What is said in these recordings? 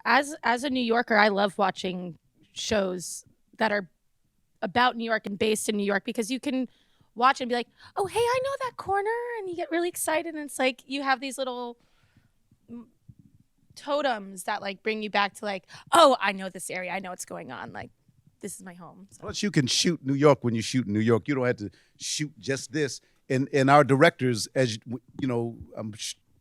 As a New Yorker, I love watching shows that are about New York and based in New York, because you can watch and be like, oh, hey, I know that corner, and you get really excited, and it's like you have these little totems that like bring you back to like, oh, I know this area, I know what's going on, like this is my home. So. Plus, you can shoot New York when you shoot in New York. You don't have to shoot just this. And our directors, as you know, I'm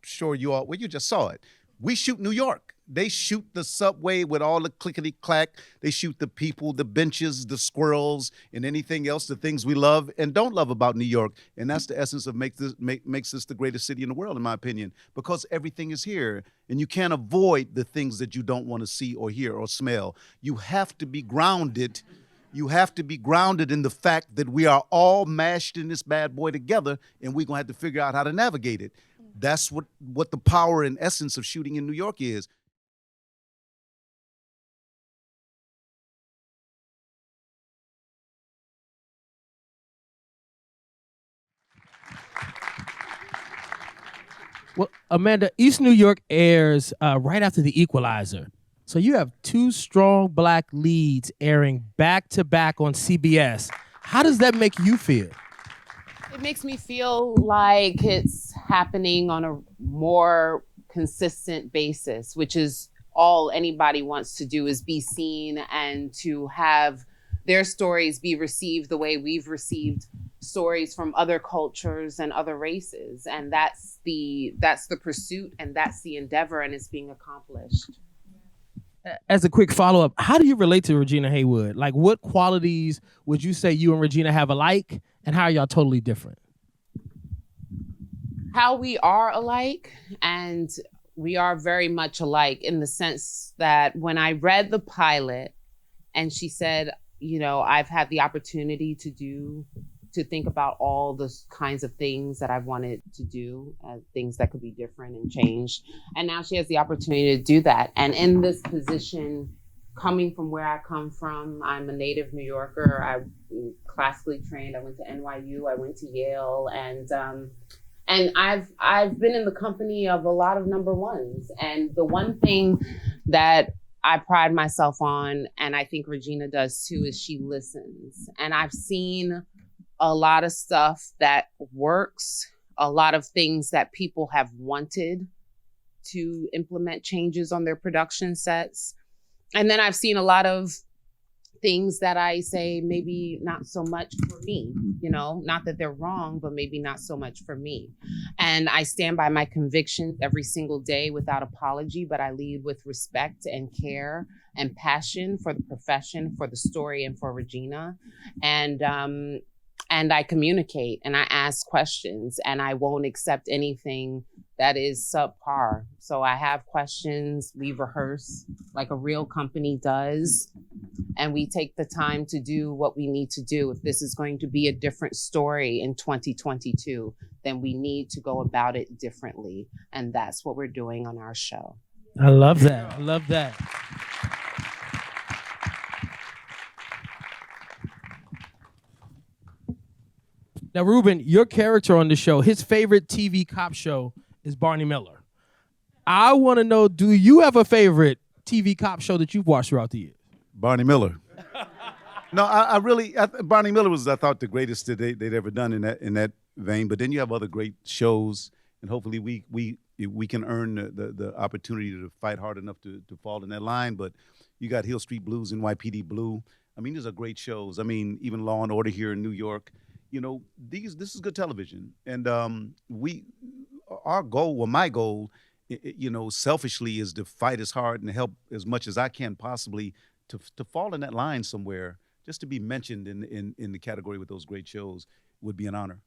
sure you all, well, you just saw it. We shoot New York. They shoot the subway with all the clickety clack. They shoot the people, the benches, the squirrels, and anything else, the things we love and don't love about New York. And that's the essence of makes this the greatest city in the world, in my opinion, because everything is here. And you can't avoid the things that you don't want to see or hear or smell. You have to be grounded. You have to be grounded in the fact that we are all mashed in this bad boy together, and we're going to have to figure out how to navigate it. That's what the power and essence of shooting in New York is. Well, Amanda, East New York airs right after The Equalizer. So you have two strong Black leads airing back to back on CBS. How does that make you feel? It makes me feel like it's happening on a more consistent basis, which is all anybody wants to do, is be seen and to have their stories be received the way we've received stories from other cultures and other races. And that's the pursuit, and that's the endeavor, and it's being accomplished. As a quick follow-up, how do you relate to Regina Haywood? Like, what qualities would you say you and Regina have alike, and how are y'all totally different? How we are alike, and we are very much alike in the sense that when I read the pilot and she said, you know, I've had the opportunity to think about all the kinds of things that I've wanted to do, things that could be different and changed. And now she has the opportunity to do that. And in this position, coming from where I come from, I'm a native New Yorker. I'm classically trained. I went to NYU, I went to Yale, and I've been in the company of a lot of number ones. And the one thing that I pride myself on, and I think Regina does too, is she listens. And I've seen a lot of stuff that works, a lot of things that people have wanted to implement changes on their production sets. And then I've seen a lot of things that I say, maybe not so much for me, you know, not that they're wrong, but maybe not so much for me. And I stand by my convictions every single day without apology, but I lead with respect and care and passion for the profession, for the story, and for Regina. And I communicate and I ask questions, and I won't accept anything that is subpar. So I have questions, we rehearse like a real company does, and we take the time to do what we need to do. If this is going to be a different story in 2022, then we need to go about it differently. And that's what we're doing on our show. I love that. I love that. Now, Ruben, your character on the show, his favorite TV cop show is Barney Miller. I want to know, do you have a favorite TV cop show that you've watched throughout the years? Barney Miller. No, Barney Miller was, I thought, the greatest that they'd ever done in that vein. But then you have other great shows, and hopefully we can earn the opportunity to fight hard enough to fall in that line. But you got Hill Street Blues, NYPD Blue. I mean, these are great shows. I mean, even Law and Order here in New York. You know, this is good television, and our goal, well, my goal, you know, selfishly, is to fight as hard and help as much as I can possibly to fall in that line somewhere, just to be mentioned in the category with those great shows would be an honor.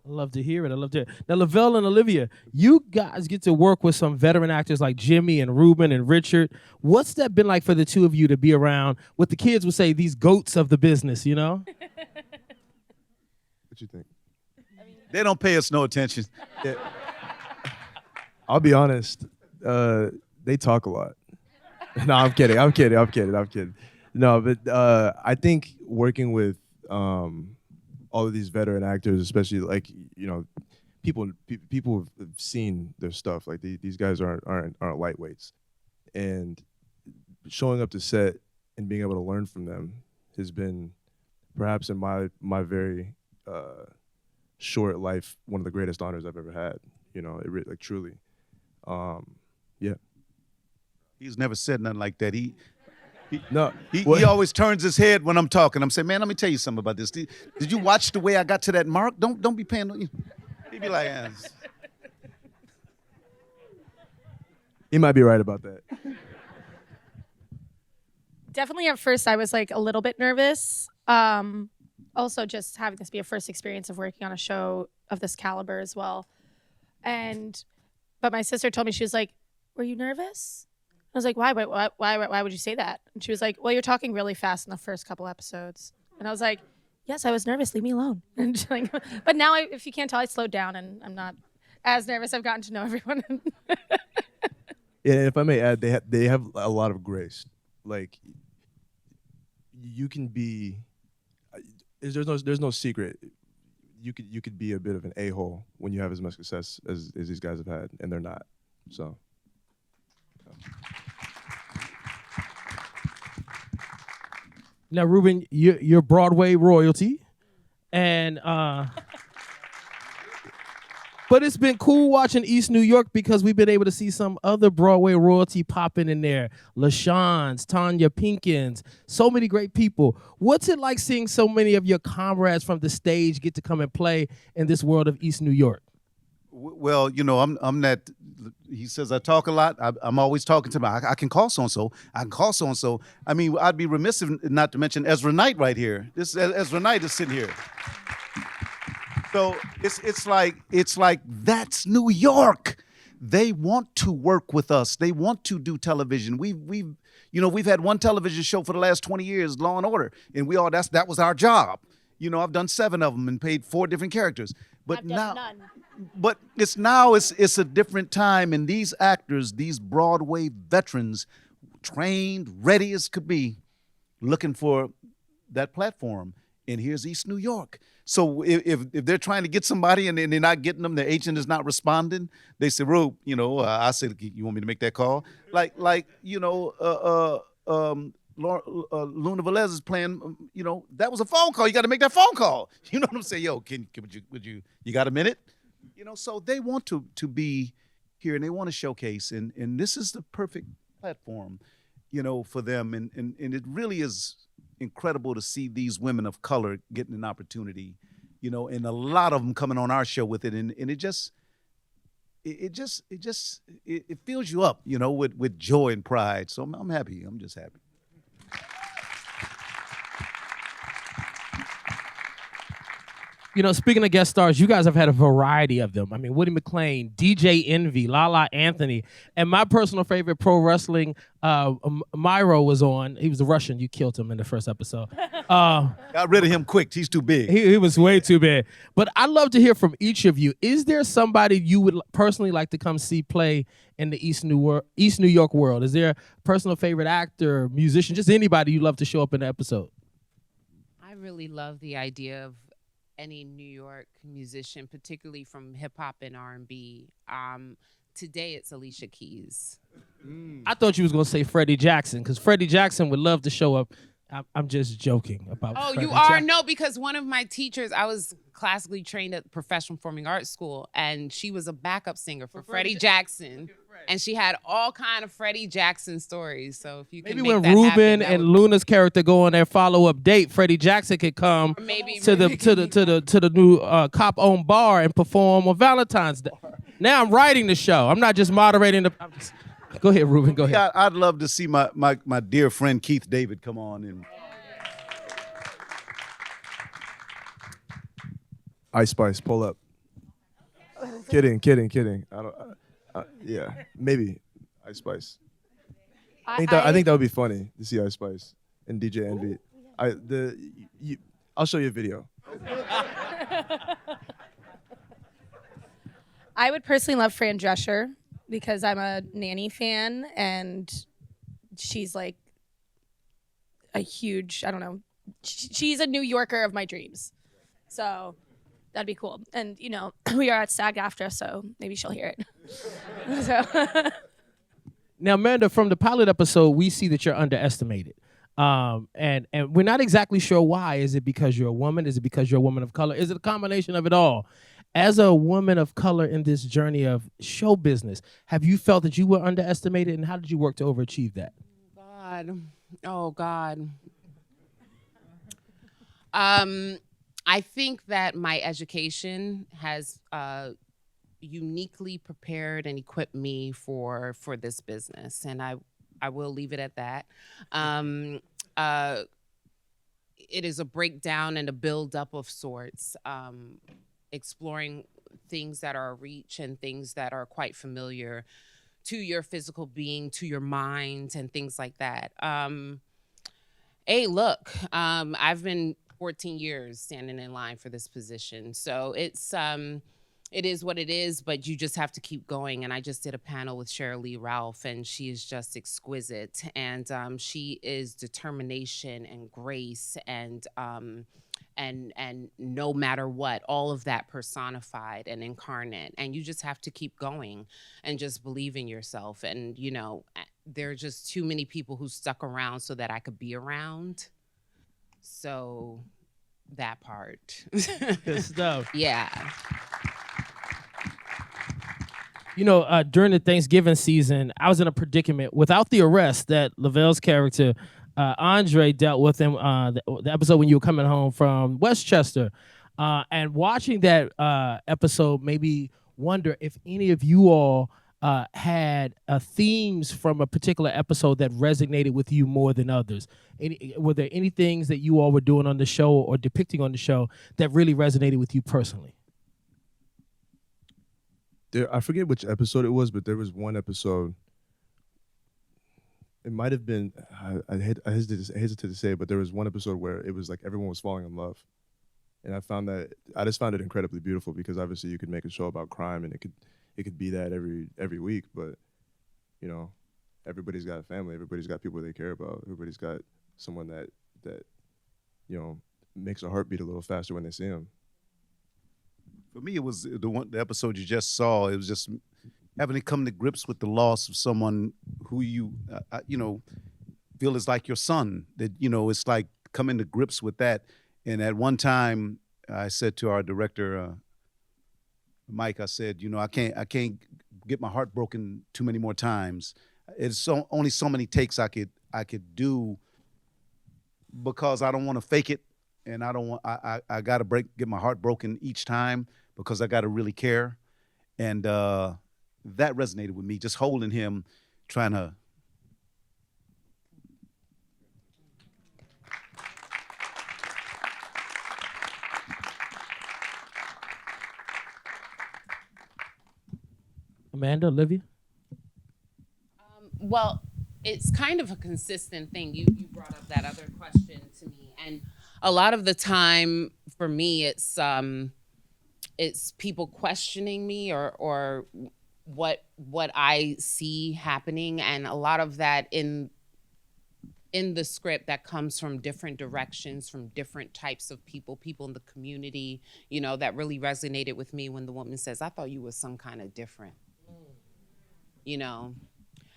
I love to hear it. I love to hear it. Now, Lavel and Olivia, you guys get to work with some veteran actors like Jimmy and Ruben and Richard. What's that been like for the two of you to be around what the kids would say, these goats of the business, you know? What you think? They don't pay us no attention. Yeah. I'll be honest. They talk a lot. No, I'm kidding. No, but I think working with all of these veteran actors, especially like, you know, people have seen their stuff. Like these guys aren't lightweights, and showing up to set and being able to learn from them has been perhaps in my very short life one of the greatest honors I've ever had. You know, like truly. Yeah. He's never said nothing like that. He No. he always turns his head when I'm talking. I'm saying, man, let me tell you something about this. Did you watch the way I got to that mark? Don't be paying. He'd be like, He might be right about that. Definitely at first I was like a little bit nervous. Also just having this be a first experience of working on a show of this caliber as well. But my sister told me, she was like, were you nervous? I was like, why would you say that? And she was like, well, you're talking really fast in the first couple episodes. And I was like, yes, I was nervous. Leave me alone. And she's like, but now, if you can't tell, I slowed down and I'm not as nervous. I've gotten to know everyone. Yeah, and if I may add, they have a lot of grace. Like, you can be, there's no secret. You could be a bit of an a-hole when you have as much success as these guys have had, and they're not. So. Now, Ruben, you're Broadway royalty, and but it's been cool watching East New York because we've been able to see some other Broadway royalty popping in there. LaShawns, Tanya Pinkins, so many great people. What's it like seeing so many of your comrades from the stage get to come and play in this world of East New York? well, you know, I'm that. He says I talk a lot. I'm always talking to him. I can call so and so. I can call so and so. I mean, I'd be remiss if not to mention Ezra Knight right here. This Ezra Knight is sitting here. So it's like that's New York. They want to work with us. They want to do television. We've had one television show for the last 20 years, Law and Order, and that was our job. You know, I've done 7 of them and played 4 different characters. But I've done none. But it's a different time, and these actors, these Broadway veterans, trained, ready as could be, looking for that platform. And here's East New York. So if they're trying to get somebody and they're not getting them, their agent is not responding, they say, Rube, you know, I said, you want me to make that call? Like you know, Luna Velez is playing, you know, that was a phone call. You got to make that phone call. You know what I'm saying? Yo, would you got a minute? You know, so they want to be here and they want to showcase, and this is the perfect platform, you know, for them. And it really is incredible to see these women of color getting an opportunity, you know, and a lot of them coming on our show with it, and it fills you up, you know, with joy and pride. So I'm happy. I'm just happy. You know, speaking of guest stars, you guys have had a variety of them. I mean, Woody McClain, DJ Envy, Lala Anthony, and my personal favorite pro wrestling, Myro was on. He was a Russian. You killed him in the first episode. Got rid of him quick. He's too big. He was way too big. But I'd love to hear from each of you. Is there somebody you would personally like to come see play in the East New York world? Is there a personal favorite actor, musician, just anybody you'd love to show up in the episode? I really love the idea of any New York musician, particularly from hip hop and R&B. Today it's Alicia Keys. I thought you was gonna say Freddie Jackson, because Freddie Jackson would love to show up. I'm just joking about. Oh, Freddie you are? Jackson. No, because one of my teachers, I was classically trained at Professional Performing Arts School, and she was a backup singer for Freddie Jackson. And she had all kind of Freddie Jackson stories. So if you can Maybe make when that Ruben happen, and Luna's character go on their follow-up date, Freddie Jackson could come to the new cop-owned bar and perform on Valentine's Day. Now I'm writing the show. I'm not just moderating the. Go ahead, Ruben. Go ahead. Yeah, I'd love to see my dear friend Keith David come on and. Ice Spice, pull up. Kidding. I don't. Yeah, maybe Ice Spice. I think that would be funny to see Ice Spice and DJ Envy. I'll show you a video. I would personally love Fran Drescher because I'm a Nanny fan and she's like a huge, I don't know, she's a New Yorker of my dreams. So that'd be cool. And, you know, we are at SAG-AFTRA, so maybe she'll hear it. So. Now, Amanda, from the pilot episode, we see that you're underestimated. And we're not exactly sure why. Is it because you're a woman? Is it because you're a woman of color? Is it a combination of it all? As a woman of color in this journey of show business, have you felt that you were underestimated, and how did you work to overachieve that? Oh God. I think that my education has uniquely prepared and equipped me for this business, and I will leave it at that. It is a breakdown and a build up of sorts, exploring things that are a reach and things that are quite familiar to your physical being, to your mind, and things like that. Hey, look, I've been 14 years standing in line for this position, so it is what it is, but you just have to keep going. And I just did a panel with Cheryl Lee Ralph, and she is just exquisite. And she is determination and grace and no matter what, all of that personified and incarnate. And you just have to keep going and just believe in yourself. And, you know, there are just too many people who stuck around so that I could be around. So that part. Good stuff. Yeah. You know, during the Thanksgiving season, I was in a predicament without the arrest that Lavel's character, Andre, dealt with in the episode when you were coming home from Westchester. And watching that episode made me wonder if any of you all had themes from a particular episode that resonated with you more than others. Were there any things that you all were doing on the show or depicting on the show that really resonated with you personally? I forget which episode it was, but there was one episode. It might have been, I hesitate to say it, but there was one episode where it was like everyone was falling in love. And I just found it incredibly beautiful, because obviously you could make a show about crime and it could be that every week, but you know, everybody's got a family, everybody's got people they care about, everybody's got someone that you know, makes a heart beat a little faster when they see them. For me, it was the episode you just saw. It was just having to come to grips with the loss of someone who you, you know, feel is like your son. That, you know, it's like coming to grips with that. And at one time, I said to our director, Mike, I said, you know, I can't get my heart broken too many more times. It's only so many takes I could do, because I don't want to fake it, and I don't want I got to get my heart broken each time, because I got to really care. And that resonated with me, just holding him, trying to. Amanda, Olivia? Well, it's kind of a consistent thing. You brought up that other question to me, and a lot of the time for me, it's people questioning me or what I see happening, and a lot of that in the script that comes from different directions, from different types of people in the community, you know, that really resonated with me when the woman says, "I thought you was some kind of different," you know.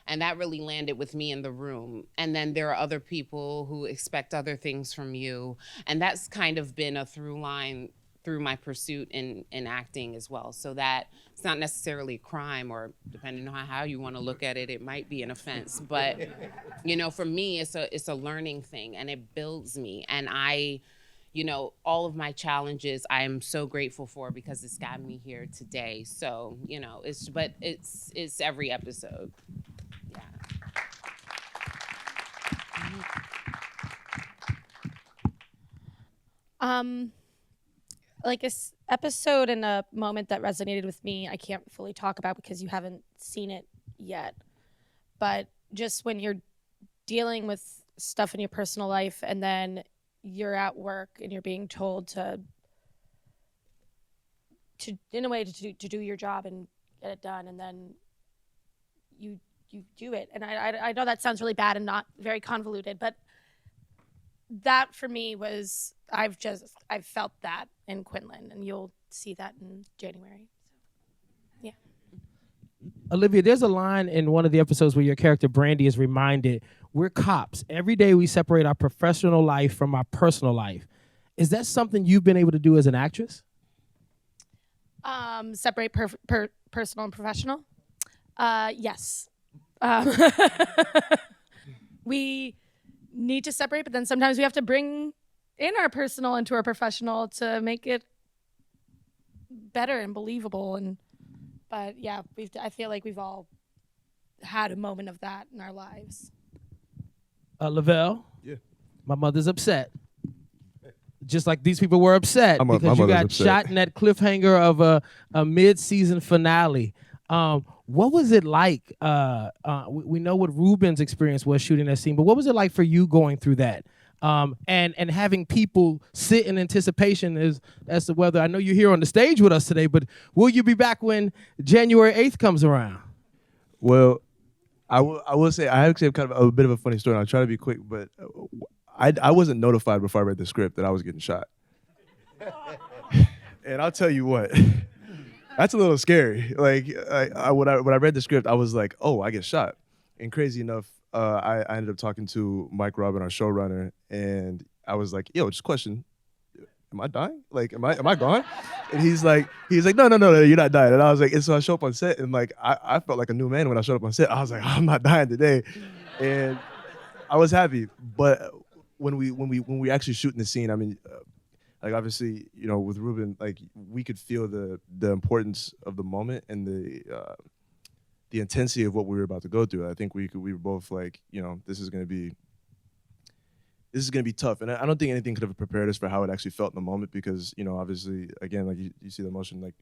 And that really landed with me in the room. And then there are other people who expect other things from you. And that's kind of been a through line through my pursuit in acting as well. So that it's not necessarily a crime, or depending on how you want to look at it, it might be an offense. But, you know, for me, it's a learning thing, and it builds me. And you know, all of my challenges I am so grateful for, because it's got me here today. So, you know, it's every episode. Like episode and a moment that resonated with me, I can't fully talk about because you haven't seen it yet. But just when you're dealing with stuff in your personal life, and then you're at work and you're being told to in a way to do your job and get it done, and then you do it. And I know that sounds really bad and not very convoluted, but that for me was, I've felt that in Quinlan, and you'll see that in January. So, yeah. Olivia, there's a line in one of the episodes where your character Brandy is reminded, we're cops. Every day we separate our professional life from our personal life. Is that something you've been able to do as an actress? Separate personal and professional? Yes. We need to separate, but then sometimes we have to bring in our personal into our professional to make it better and believable. But yeah, I feel like we've all had a moment of that in our lives. Lavelle? Yeah. My mother's upset. Just like these people were upset My because you mother's got upset. shot in that cliffhanger of a mid-season finale. What was it like? We know what Ruben's experience was shooting that scene, but what was it like for you going through that? And having people sit in anticipation as to whether, I know you're here on the stage with us today, but will you be back when January 8th comes around? Well, I will say I actually have kind of a bit of a funny story. I'll try to be quick, but I wasn't notified before I read the script that I was getting shot. And I'll tell you what, that's a little scary. Like when I read the script, I was like, oh, I get shot. And crazy enough, I ended up talking to Mike Robin, our showrunner, and I was like, yo, just question, am I dying? Like, am I gone? And he's like, no, you're not dying. And I was like, and so I show up on set, and like, I felt like a new man when I showed up on set. I was like, I'm not dying today. And I was happy. But when we actually shooting the scene, I mean, like obviously, you know, with Ruben, like we could feel the importance of the moment and the intensity of what we were about to go through. I think we were both like, you know, this is gonna be tough. And I don't think anything could have prepared us for how it actually felt in the moment, because, you know, obviously, again, like you see the emotion like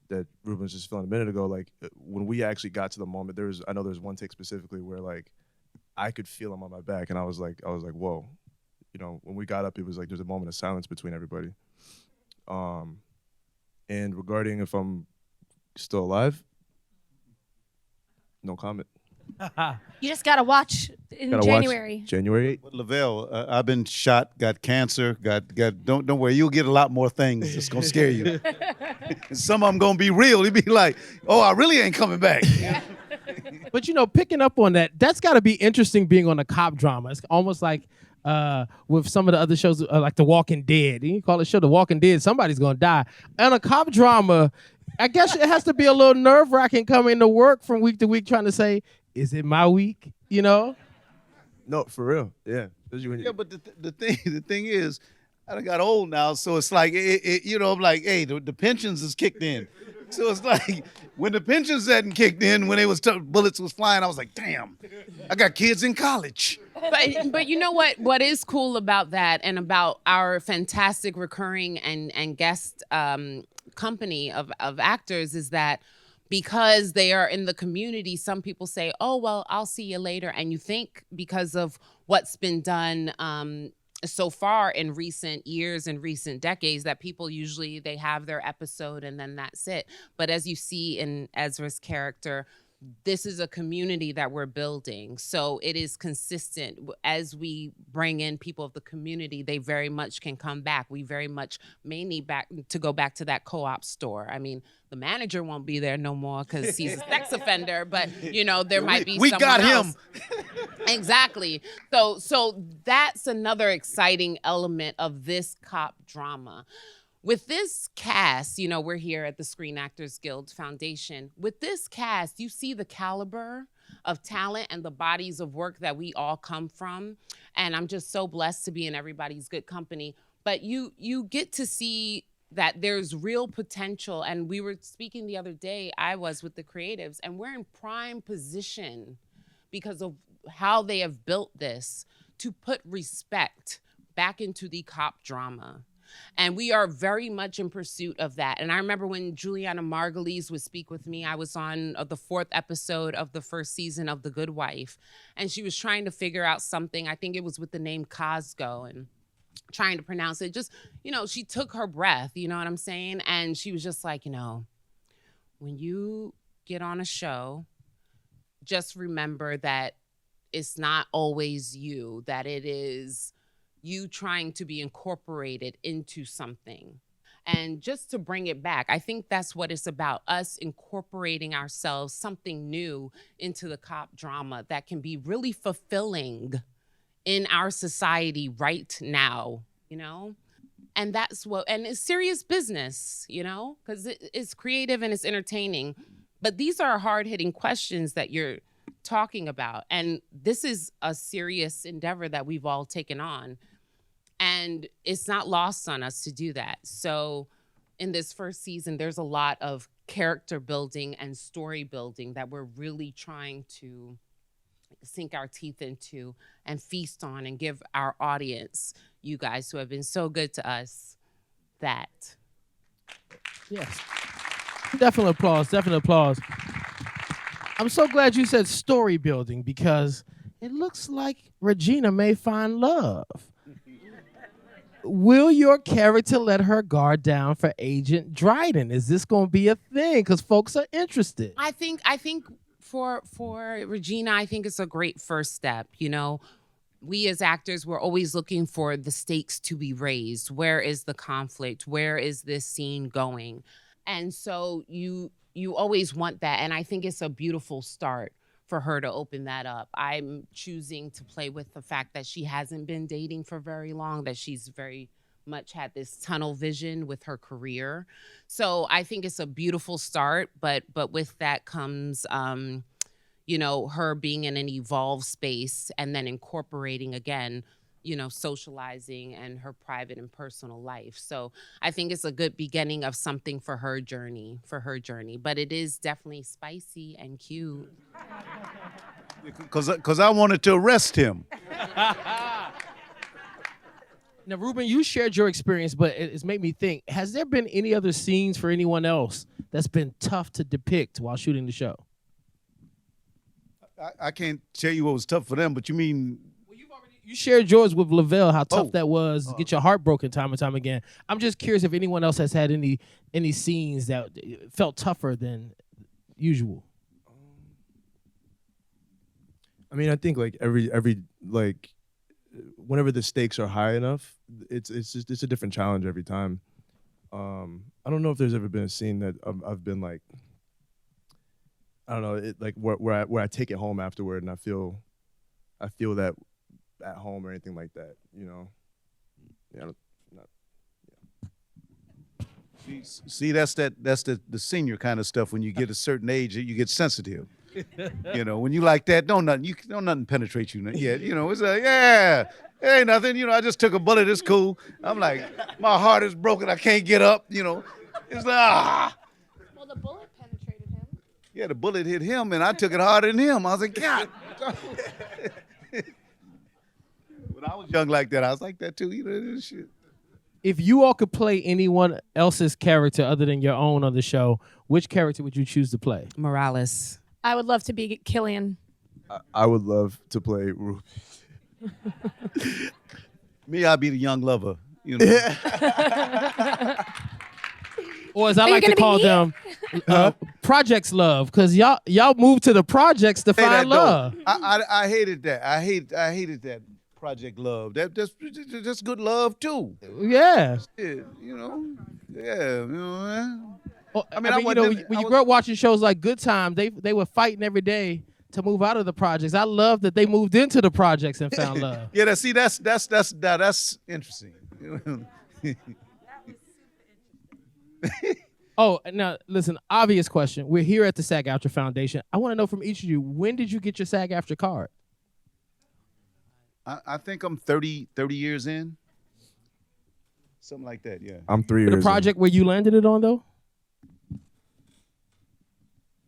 that Ruben was just feeling a minute ago. Like when we actually got to the moment, I know there's one take specifically where like I could feel him on my back, and I was like, whoa. You know, when we got up, it was like there's a moment of silence between everybody. And regarding if I'm still alive, no comment. You just gotta watch in Gotta January. watch January 8th. Lavelle, I've been shot, got cancer, got. Don't worry, you'll get a lot more things that's gonna scare you. And some of them gonna be real. You'll be like, oh, I really ain't coming back. But you know, picking up on that, that's got to be interesting being on a cop drama. It's almost like with some of the other shows, like The Walking Dead. You call it show The Walking Dead, somebody's gonna die. And a cop drama, I guess it has to be a little nerve-wracking coming to work from week to week trying to say, is it my week? You know? No, for real. Yeah. Yeah, but the thing is, I done got old now, so it's like, you know, I'm like, hey, the pensions is kicked in. So it's like, when the pensions hadn't kicked in, when bullets was flying, I was like, damn, I got kids in college. But you know what is cool about that, and about our fantastic recurring and guest company of actors, is that because they are in the community, some people say, oh, well, I'll see you later. And you think because of what's been done so far in recent years and recent decades, that people usually, they have their episode and then that's it. But as you see in Ezra's character, this is a community that we're building. So it is consistent. As we bring in people of the community, they very much can come back. We very much may need to go back to that co-op store. I mean, the manager won't be there no more because he's a sex offender, but you know, there might be someone got else. him. Exactly. So that's another exciting element of this cop drama. With this cast, you know, we're here at the Screen Actors Guild Foundation. With this cast, you see the caliber of talent and the bodies of work that we all come from. And I'm just so blessed to be in everybody's good company. But you get to see that there's real potential. And we were speaking the other day, I was with the creatives, and we're in prime position because of how they have built this to put respect back into the cop drama. And we are very much in pursuit of that. And I remember when Juliana Margulies would speak with me, I was on the 4th episode of the 1st season of The Good Wife. And she was trying to figure out something, I think it was with the name Cosgo, and trying to pronounce it. Just, you know, she took her breath, you know what I'm saying? And she was just like, you know, when you get on a show, just remember that it's not always you, that it is you trying to be incorporated into something. And just to bring it back, I think that's what it's about, us incorporating ourselves, something new into the cop drama that can be really fulfilling in our society right now, you know? And that's what, and it's serious business, you know, because it's creative and it's entertaining. But these are hard-hitting questions that you're talking about. And this is a serious endeavor that we've all taken on. And it's not lost on us to do that. So in this first season, there's a lot of character building and story building that we're really trying to sink our teeth into and feast on and give our audience, you guys who have been so good to us, that. Yes. Definitely applause. Definitely applause. I'm so glad you said story building because it looks like Regina may find love. Will your character let her guard down for Agent Dryden? Is this going to be a thing? Because folks are interested. I think for Regina, I think it's a great first step. You know, we as actors, we're always looking for the stakes to be raised. Where is the conflict? Where is this scene going? And so you always want that. And I think it's a beautiful start for her to open that up. I'm choosing to play with the fact that she hasn't been dating for very long, that she's very much had this tunnel vision with her career. So I think it's a beautiful start, but with that comes, you know, her being in an evolved space and then incorporating again, you know, socializing and her private and personal life. So I think it's a good beginning of something for her journey, but it is definitely spicy and cute. Because I wanted to arrest him. Now, Ruben, you shared your experience, but it's made me think, has there been any other scenes for anyone else that's been tough to depict while shooting the show? I can't tell you what was tough for them, but you mean... Well, you shared yours with Lavel, how tough that was to get your heart broken time and time again. I'm just curious if anyone else has had any scenes that felt tougher than usual. I mean, I think like every like whenever the stakes are high enough, it's a different challenge every time. I don't know if there's ever been a scene that I've been like, I don't know, it like where I take it home afterward and I feel that at home or anything like that, you know. Yeah. See, that's the senior kind of stuff. When you get a certain age, you get sensitive. You know, when you like that, don't nothing penetrate you. Yeah, you know, it's like, yeah, it ain't nothing. You know, I just took a bullet. It's cool. I'm like, my heart is broken. I can't get up. You know, it's like, ah. Well, the bullet penetrated him. Yeah, the bullet hit him, and I took it harder than him. I was like, God. When I was young like that, I was like that too. You know, this shit. If you all could play anyone else's character other than your own on the show, which character would you choose to play? Morales. I would love to be Killian. I would love to play Ruben. Me, I'd be the young lover. You know. Or as I Are you like to gonna be call me? them, projects love, because y'all moved to the projects to Say that, find love. though. I hated that. I hated that project love. That's good love too. Yeah. Shit, you know. Yeah, you know, man. Well, I mean, I you know, wasn't- when I you was- grew up watching shows like Good Time, they were fighting every day to move out of the projects. I love that they moved into the projects and found love. Yeah, that's interesting. Oh, now listen, obvious question. We're here at the SAG-AFTRA Foundation. I want to know from each of you, when did you get your SAG-AFTRA card? I think I'm 30 years in. Something like that, yeah. I'm 3 The years. project where you landed it on, though?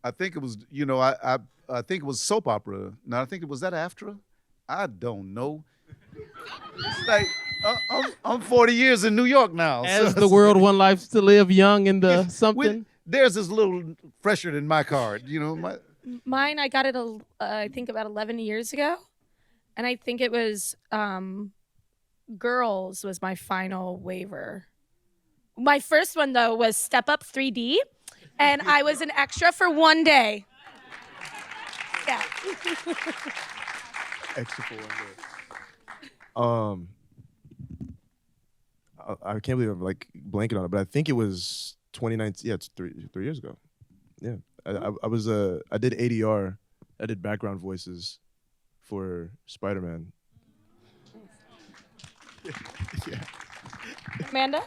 I think it was, you know, I think it was soap opera. No, I think it was that AFTRA. I don't know. It's like I'm 40 years in New York now. As the world one life to live, young in the something. There's this little fresher than my card, you know. Mine, I got it, I think, about 11 years ago. And I think it was Girls was my final waiver. My first one, though, was Step Up 3D. And I was an extra for one day. Yeah. Extra for 1 day. I can't believe I'm like blanking on it, but I think it was 2019. Yeah, it's 3 years ago. Yeah, I did ADR. I did background voices for Spider-Man. Yeah. Amanda?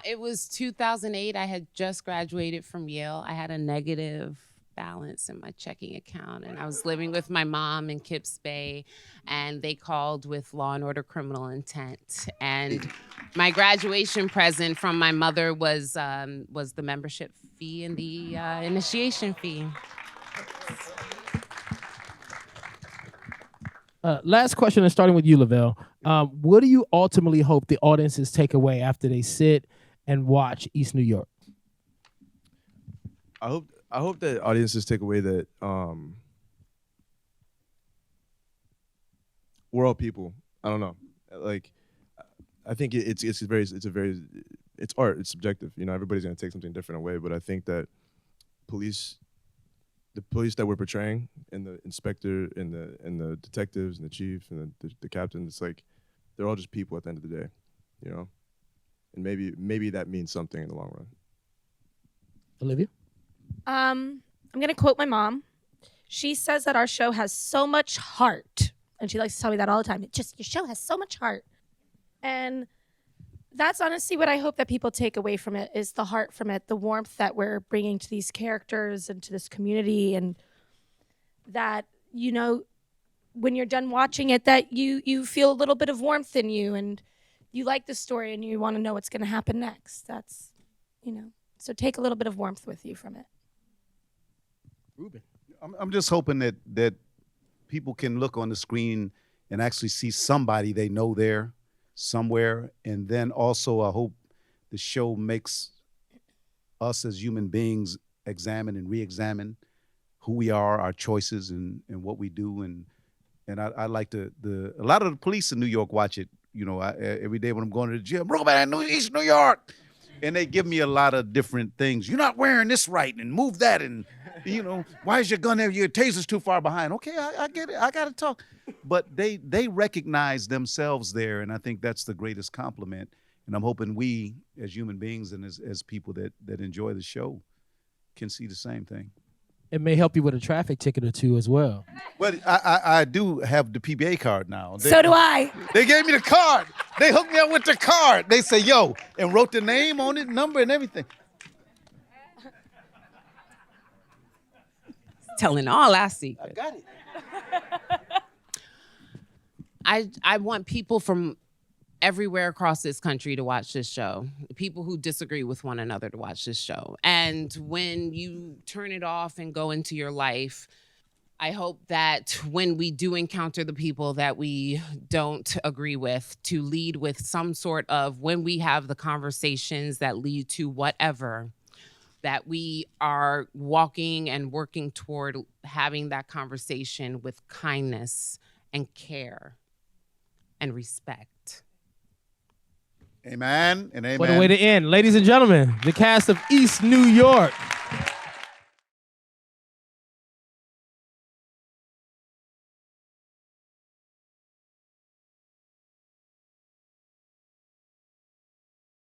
It was 2008. I had just graduated from Yale. I had a negative balance in my checking account, and I was living with my mom in Kips Bay, and they called with Law and Order Criminal Intent. And my graduation present from my mother was the membership fee and the initiation fee. Last question, and starting with you, Lavel. What do you ultimately hope the audiences take away after they sit and watch East New York? I hope that audiences take away that we're all people. I don't know. Like, I think it's art. It's subjective. You know, everybody's gonna take something different away. But I think that the police that we're portraying, and the inspector, and the detectives, and the chief, and the captain, it's like they're all just people at the end of the day, you know. And maybe that means something in the long run. Olivia? I'm going to quote my mom. She says that our show has so much heart. And she likes to tell me that all the time. Your show has so much heart. And that's honestly what I hope that people take away from it, is the heart from it, the warmth that we're bringing to these characters and to this community. And that, you know, when you're done watching it, that you feel a little bit of warmth in you, and you like the story and you want to know what's going to happen next. That's, you know, so take a little bit of warmth with you from it. Ruben? I'm just hoping that people can look on the screen and actually see somebody they know there somewhere. And then also I hope the show makes us as human beings examine and re-examine who we are, our choices, and what we do. And I like a lot of the police in New York watch it. You know, every day when I'm going to the gym, Ruben, East New York. And they give me a lot of different things. You're not wearing this right, and move that, and, you know, why is your gun there? Your taser's too far behind. Okay, I get it. I got to talk. But they recognize themselves there, and I think that's the greatest compliment. And I'm hoping we, as human beings and as people that enjoy the show, can see the same thing. It may help you with a traffic ticket or two as well. But I do have the PBA card now. So do I. They gave me the card. They hooked me up with the card. They say, yo, and wrote the name on it, number and everything. Telling all our secrets. I got it. I want people from everywhere across this country to watch this show. People who disagree with one another to watch this show. And when you turn it off and go into your life, I hope that when we do encounter the people that we don't agree with, to lead with some sort of, when we have the conversations that lead to whatever, that we are walking and working toward having that conversation with kindness and care and respect. Amen and amen. What a way to end. Ladies and gentlemen, the cast of East New York.